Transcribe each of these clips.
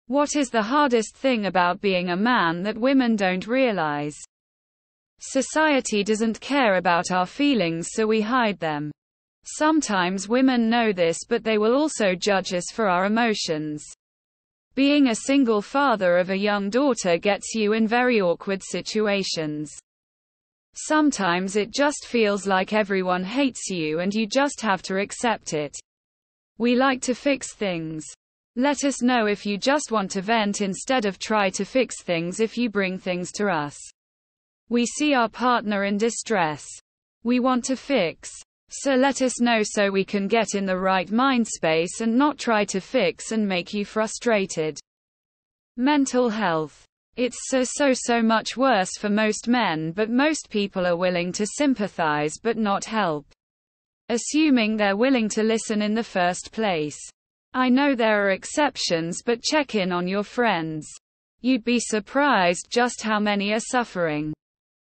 What is the hardest thing about being a man that women don't realize? Society doesn't care about our feelings, so we hide them. Sometimes women know this, but they will also judge us for our emotions. Being a single father of a young daughter gets you in very awkward situations. Sometimes it just feels like everyone hates you and you just have to accept it. We like to fix things. Let us know if you just want to vent instead of try to fix things. If you bring things to us, we see our partner in distress. We want to fix. So let us know so we can get in the right mind space and not try to fix and make you frustrated. Mental health. It's so much worse for most men, but most people are willing to sympathize but not help. Assuming they're willing to listen in the first place. I know there are exceptions, but check in on your friends. You'd be surprised just how many are suffering.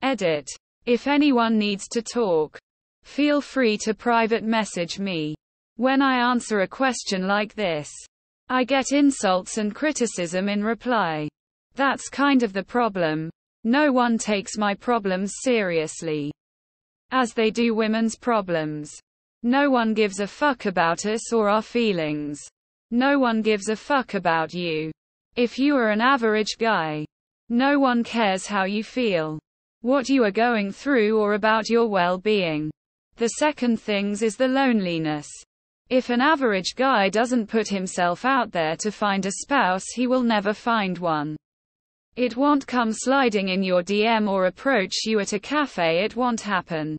Edit. If anyone needs to talk, feel free to private message me. When I answer a question like this, I get insults and criticism in reply. That's kind of the problem. No one takes my problems seriously, as they do women's problems. No one gives a fuck about us or our feelings. No one gives a fuck about you. If you are an average guy, no one cares how you feel, what you are going through, or about your well-being. The second things is the loneliness. If an average guy doesn't put himself out there to find a spouse, he will never find one. It won't come sliding in your DM or approach you at a cafe. It won't happen.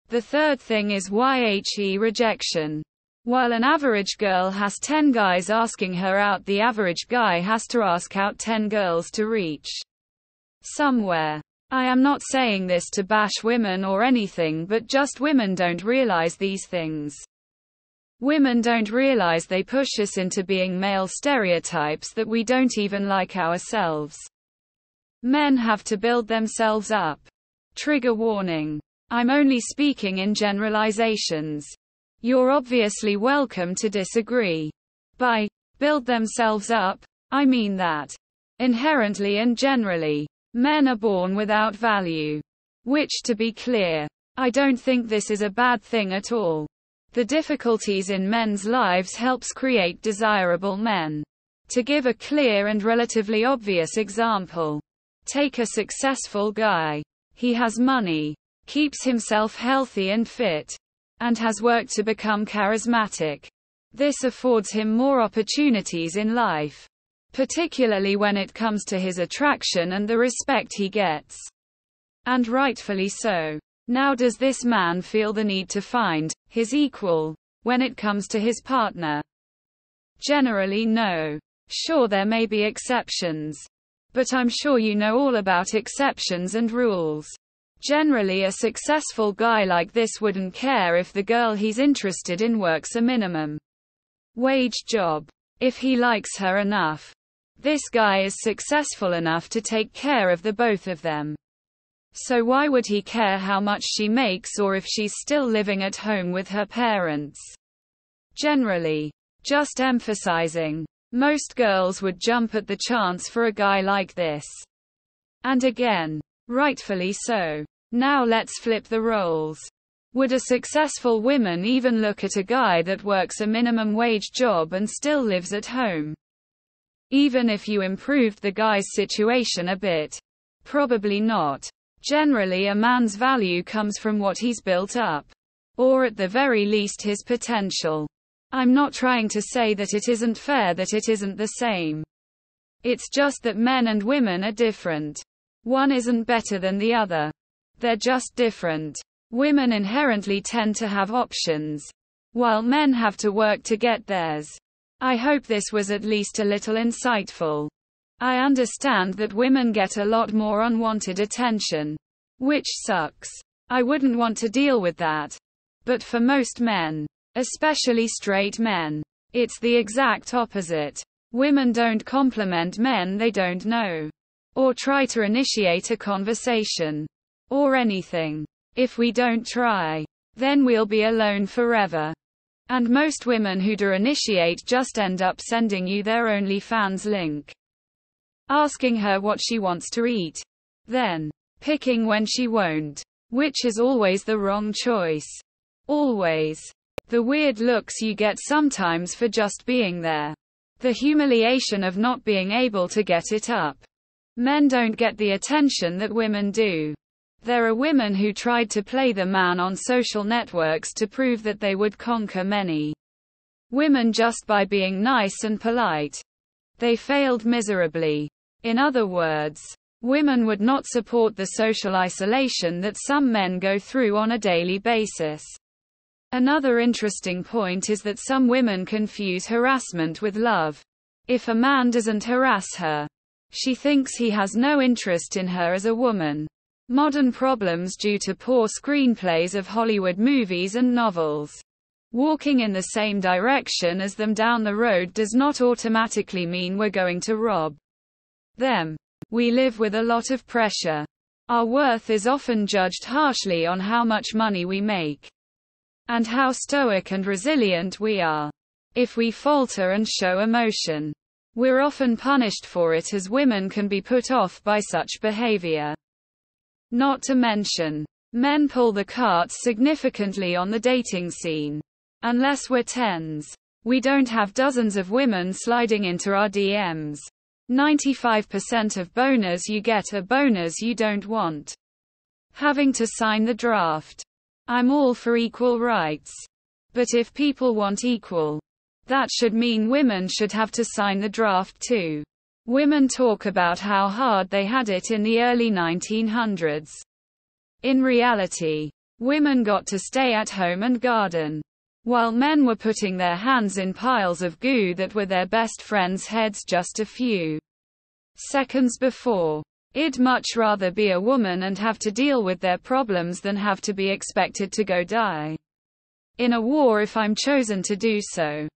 The third thing is YHE rejection. While an average girl has 10 guys asking her out, the average guy has to ask out 10 girls to reach somewhere. I am not saying this to bash women or anything, but just women don't realize these things. Women don't realize they push us into being male stereotypes that we don't even like ourselves. Men have to build themselves up. Trigger warning. I'm only speaking in generalizations. You're obviously welcome to disagree. By build themselves up, I mean that inherently and generally, men are born without value. Which, to be clear, I don't think this is a bad thing at all. The difficulties in men's lives helps create desirable men. To give a clear and relatively obvious example, take a successful guy. He has money, keeps himself healthy and fit, and has worked to become charismatic. This affords him more opportunities in life, particularly when it comes to his attraction and the respect he gets. And rightfully so. Now, does this man feel the need to find his equal when it comes to his partner? Generally, no. Sure, there may be exceptions, but I'm sure you know all about exceptions and rules. Generally, a successful guy like this wouldn't care if the girl he's interested in works a minimum wage job. If he likes her enough, this guy is successful enough to take care of the both of them. So why would he care how much she makes or if she's still living at home with her parents? Generally, just emphasizing, most girls would jump at the chance for a guy like this. And again, rightfully so. Now let's flip the roles. Would a successful woman even look at a guy that works a minimum wage job and still lives at home? Even if you improved the guy's situation a bit? Probably not. Generally, a man's value comes from what he's built up, or at the very least his potential. I'm not trying to say that it isn't fair, that it isn't the same. It's just that men and women are different. One isn't better than the other. They're just different. Women inherently tend to have options, while men have to work to get theirs. I hope this was at least a little insightful. I understand that women get a lot more unwanted attention, which sucks. I wouldn't want to deal with that. But for most men, especially straight men, it's the exact opposite. Women don't compliment men they don't know, or try to initiate a conversation, or anything. If we don't try, then we'll be alone forever. And most women who do initiate just end up sending you their OnlyFans link, asking her what she wants to eat, then picking when she won't, which is always the wrong choice. Always. The weird looks you get sometimes for just being there. The humiliation of not being able to get it up. Men don't get the attention that women do. There are women who tried to play the man on social networks to prove that they would conquer many women just by being nice and polite. They failed miserably. In other words, women would not support the social isolation that some men go through on a daily basis. Another interesting point is that some women confuse harassment with love. If a man doesn't harass her, she thinks he has no interest in her as a woman. Modern problems due to poor screenplays of Hollywood movies and novels. Walking in the same direction as them down the road does not automatically mean we're going to rob them. We live with a lot of pressure. Our worth is often judged harshly on how much money we make, and how stoic and resilient we are. If we falter and show emotion, we're often punished for it, as women can be put off by such behavior. Not to mention, men pull the carts significantly on the dating scene. Unless we're tens, we don't have dozens of women sliding into our DMs. 95% of boners you get are boners you don't want. Having to sign the draft. I'm all for equal rights. But if people want equal, that should mean women should have to sign the draft too. Women talk about how hard they had it in the early 1900s. In reality, women got to stay at home and garden, while men were putting their hands in piles of goo that were their best friends' heads just a few seconds before. I'd much rather be a woman and have to deal with their problems than have to be expected to go die in a war if I'm chosen to do so.